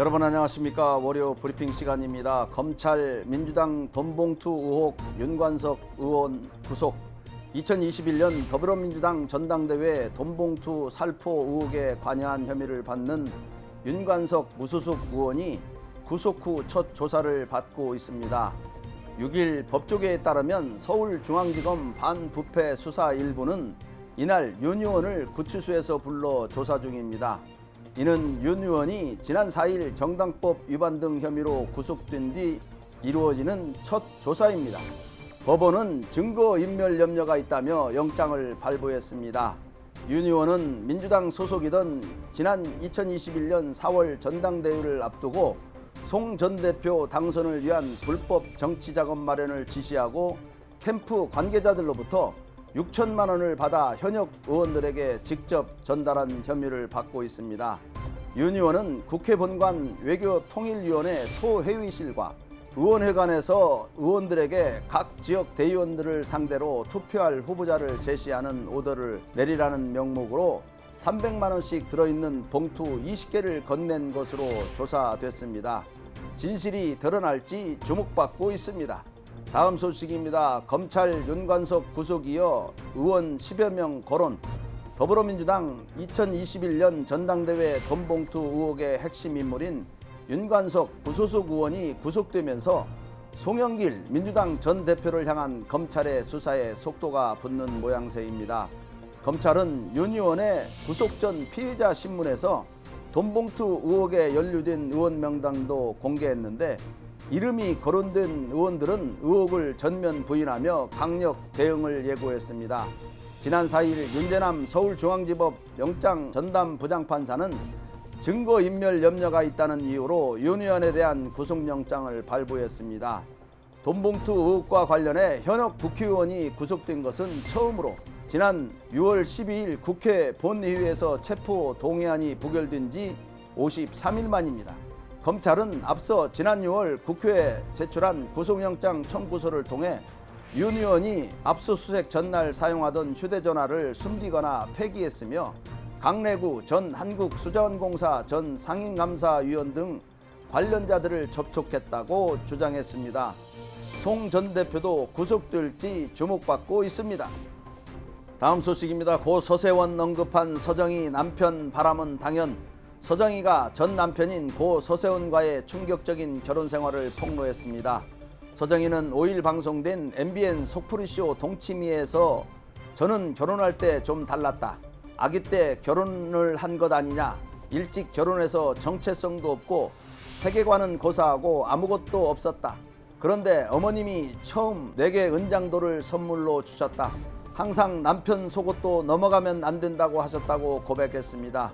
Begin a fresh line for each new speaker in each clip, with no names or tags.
여러분 안녕하십니까. 월요 브리핑 시간입니다. 검찰 민주당 돈봉투 의혹 윤관석 의원 구속. 2021년 더불어민주당 전당대회 돈봉투 살포 의혹에 관여한 혐의를 받는 윤관석 무소속 의원이 구속 후 첫 조사를 받고 있습니다. 6일 법조계에 따르면 서울중앙지검 반부패 수사 일부는 이날 윤 의원을 구치소에서 불러 조사 중입니다. 이는 윤 의원이 지난 4일 정당법 위반 등 혐의로 구속된 뒤 이루어지는 첫 조사입니다. 법원은 증거인멸 염려가 있다며 영장을 발부했습니다. 윤 의원은 민주당 소속이던 지난 2021년 4월 전당대회를 앞두고 송 전 대표 당선을 위한 불법 정치자금 마련을 지시하고 캠프 관계자들로부터 6천만 원을 받아 현역 의원들에게 직접 전달한 혐의를 받고 있습니다. 윤 의원은 국회 본관 외교통일위원회 소회의실과 의원회관에서 의원들에게 각 지역 대의원들을 상대로 투표할 후보자를 제시하는 오더를 내리라는 명목으로 300만 원씩 들어있는 봉투 20개를 건넨 것으로 조사됐습니다. 진실이 드러날지 주목받고 있습니다. 다음 소식입니다. 검찰 윤관석 구속 이어 의원 10여 명 거론. 더불어민주당 2021년 전당대회 돈봉투 의혹의 핵심 인물인 윤관석 무소속 의원이 구속되면서 송영길 민주당 전 대표를 향한 검찰의 수사에 속도가 붙는 모양새입니다. 검찰은 윤 의원의 구속 전 피해자 신문에서 돈봉투 의혹에 연루된 의원 명단도 공개했는데 이름이 거론된 의원들은 의혹을 전면 부인하며 강력 대응을 예고했습니다. 지난 4일 윤재남 서울중앙지법 영장 전담 부장판사는 증거인멸 염려가 있다는 이유로 윤 의원에 대한 구속영장을 발부했습니다. 돈봉투 의혹과 관련해 현역 국회의원이 구속된 것은 처음으로 지난 6월 12일 국회 본회의에서 체포 동의안이 부결된 지 53일 만입니다. 검찰은 앞서 지난 6월 국회에 제출한 구속영장 청구서를 통해 윤 의원이 압수수색 전날 사용하던 휴대전화를 숨기거나 폐기했으며 강래구 전 한국수자원공사 전 상임감사위원 등 관련자들을 접촉했다고 주장했습니다. 송 전 대표도 구속될지 주목받고 있습니다. 다음 소식입니다. 고 서세원 언급한 서정희 남편 바람은 당연. 서정희가 전 남편인 고 서세원과의 충격적인 결혼 생활을 폭로했습니다. 서정희는 5일 방송된 MBN 속풀이쇼 동치미에서 저는 결혼할 때 좀 달랐다. 아기 때 결혼을 한 것 아니냐. 일찍 결혼해서 정체성도 없고 세계관은 고사하고 아무것도 없었다. 그런데 어머님이 처음 내게 은장도를 선물로 주셨다. 항상 남편 속옷도 넘어가면 안 된다고 하셨다고 고백했습니다.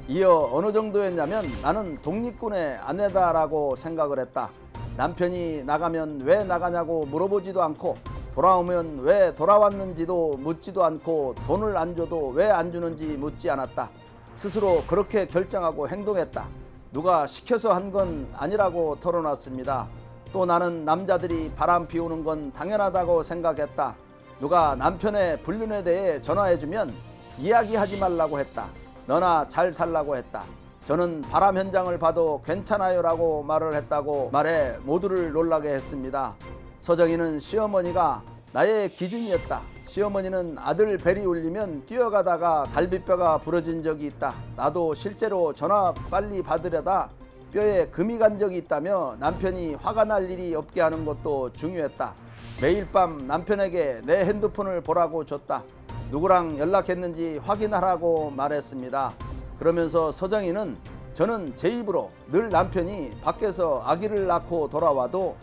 이어 어느 정도였냐면 나는 독립군의 아내다라고 생각을 했다. 남편이 나가면 왜 나가냐고 물어보지도 않고 돌아오면 왜 돌아왔는지도 묻지도 않고 돈을 안 줘도 왜 안 주는지 묻지 않았다. 스스로 그렇게 결정하고 행동했다. 누가 시켜서 한 건 아니라고 털어놨습니다. 또 나는 남자들이 바람 피우는 건 당연하다고 생각했다. 누가 남편의 불륜에 대해 전화해주면 이야기하지 말라고 했다. 너나 잘 살라고 했다. 저는 바람 현장을 봐도 괜찮아요 라고 말을 했다고 말해 모두를 놀라게 했습니다. 서정희는 시어머니가 나의 기준이었다. 시어머니는 아들 벨이 울리면 뛰어가다가 갈비뼈가 부러진 적이 있다. 나도 실제로 전화 빨리 받으려다 뼈에 금이 간 적이 있다며 남편이 화가 날 일이 없게 하는 것도 중요했다. 매일 밤 남편에게 내 핸드폰을 보라고 줬다. 누구랑 연락했는지 확인하라고 말했습니다. 그러면서 서정희는 저는 제 입으로 늘 남편이 밖에서 아기를 낳고 돌아와도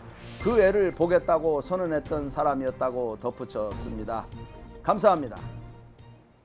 그 애를 보겠다고 선언했던 사람이었다고 덧붙였습니다. 감사합니다.